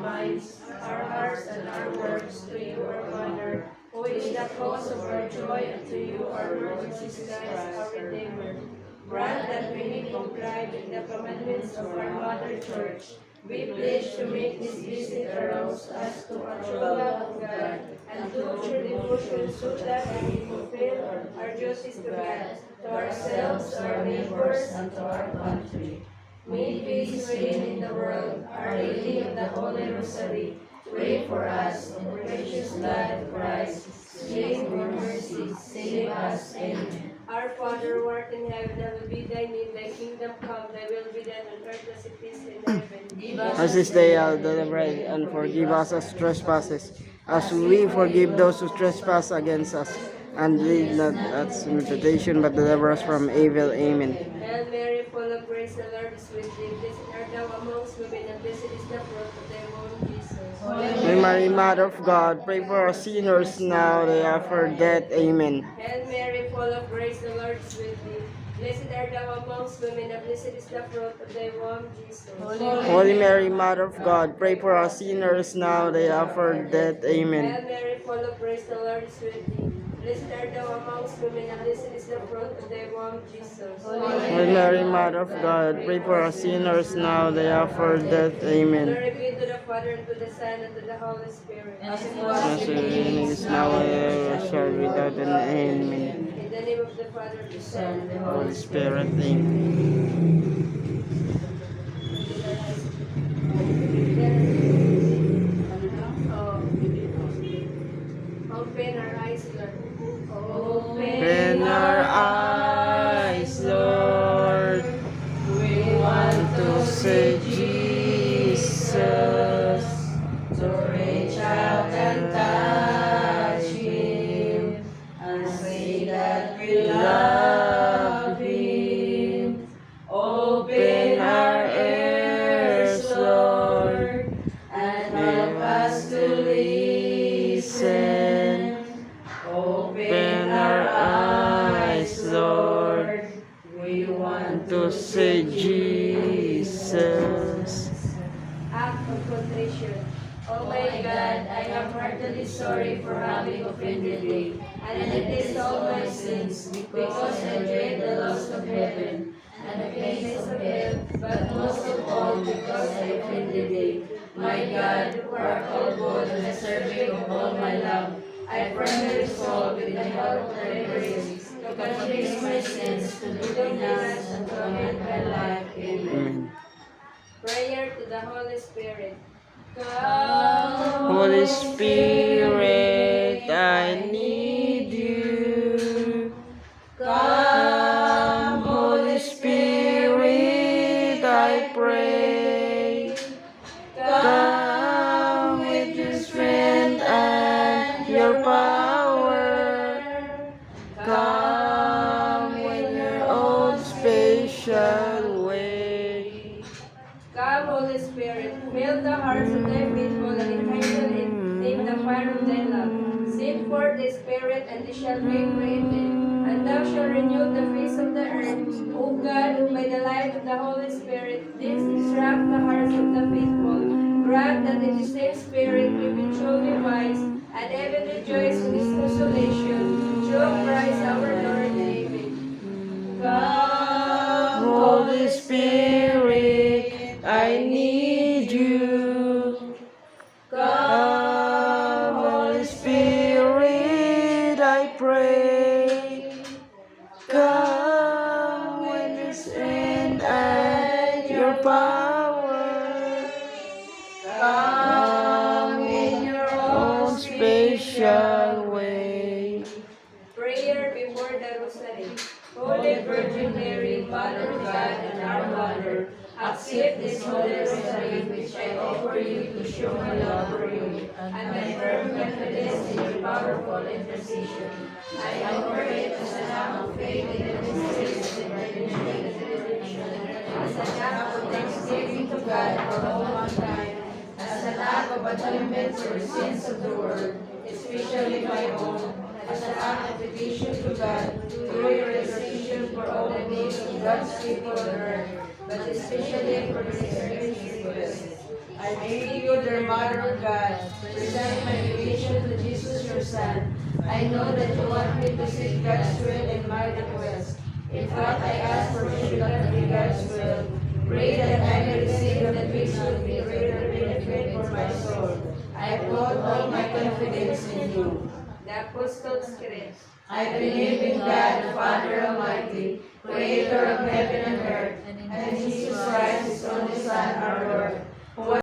minds, our hearts, and our works to you, our Mother, who is the cause of our joy, and to you, our Lord Jesus Christ, our Redeemer. Grant that we may comply with the commandments of our Mother Church. We pledge to make this visit arouse us to a true love of God and to true devotion, so that we may fulfill our duties to God, to ourselves, our neighbors, and to our country. May peace reign in the world. Our Lady of the Holy Rosary, pray for us. In the precious blood of Christ, save for mercy, save us. Amen. Our Father, who art in heaven, hallowed be thy name. Thy kingdom come, thy will be done on earth as it is in heaven. Give us As this day our daily bread, and forgive us our trespasses, as we forgive those who trespass against us. And lead not us into temptation, but deliver us from evil. Amen. Hail Mary, full of grace, the Lord is with thee. Blessed art thou amongst women, and blessed is the fruit of thy womb, Jesus. Holy Mary, Mother of God, pray for us sinners now and at the hour of death. Amen. Hail Mary, full of grace, the Lord is with thee. Blessed art thou amongst women, and blessed is the fruit of thy womb, Jesus. Holy Mary, Mother of God, pray for us sinners now and at the hour of death. Amen. Hail Mary, full of grace, the Lord is with thee. Blessed art thou amongst women, and blessed is the fruit of thy womb, Jesus. Holy Mary, Mother of God, pray for us sinners now and at the hour of death. Amen. Glory be to the Father, and to the Son, and to the Holy Spirit. As it is now and ever shall be without an end. Amen. In the name of the Father, the Son, and the Holy Holy Spirit. Spirit, amen. Open our eyes, Lord. Open our eyes, Lord. We want to see Jesus, to reach out and touch Him, and say that we love Him. Open our ears, Lord, and help us to listen. Open our eyes, Lord. We want to see Jesus. Act of contrition. Oh my God, I am heartily sorry for having offended thee, and it is all my sins, because I dread the loss of heaven and the pains of hell, but most of all because I offended thee. My God, who art all good and deserving of all my love, I firmly resolve with the help of thy grace to confess my sins, to do penance, and to amend my life. Amen. Prayer to the Holy Spirit. Come, Holy Spirit, I need you. Come, Holy Spirit, I pray. Come with your strength and your power. Come with your own special way. Come, Holy Spirit, fill the hearts of thy faithful and enkindle in the fire of thy love. Send forth the Spirit, and they shall be created, and thou shalt renew the face of the earth. O God, who by the light of the Holy Spirit didst instruct the hearts of the faithful, grant that in the same Spirit we be truly wise, and ever rejoice in His consolation. Through Christ our Lord. Amen. Come, Holy Spirit, I need you. Come, Holy Spirit, I pray. Come with your strength and your power. Come in your own special way. Prayer before the Rosary. Holy Virgin Mary, Mother of God and our Mother, accept this Holy Rosary which I offer you to show my love for you and my firm confidence in your powerful intercession. I offer it as an act of faith in the mysteries of the Virgin Resurrection, as an act of thanksgiving to God for all mankind, as an act of atonement for the sins of the world, especially my own, as an act of petition to God through your intercession for all the needs of God's people on earth, but especially for the Savior's request. I I treat you, dear Mother of God, present my devotion to Jesus your Son. I know that you want me to seek God's will in my request. If what I ask for should not be God's will, pray that I may receive the peace would be greater benefit for my soul. I put all my confidence in you. The Apostles' Creed. I believe in God, the Father Almighty, creator of heaven and earth, and in Jesus Christ, his only Son, our Lord, who was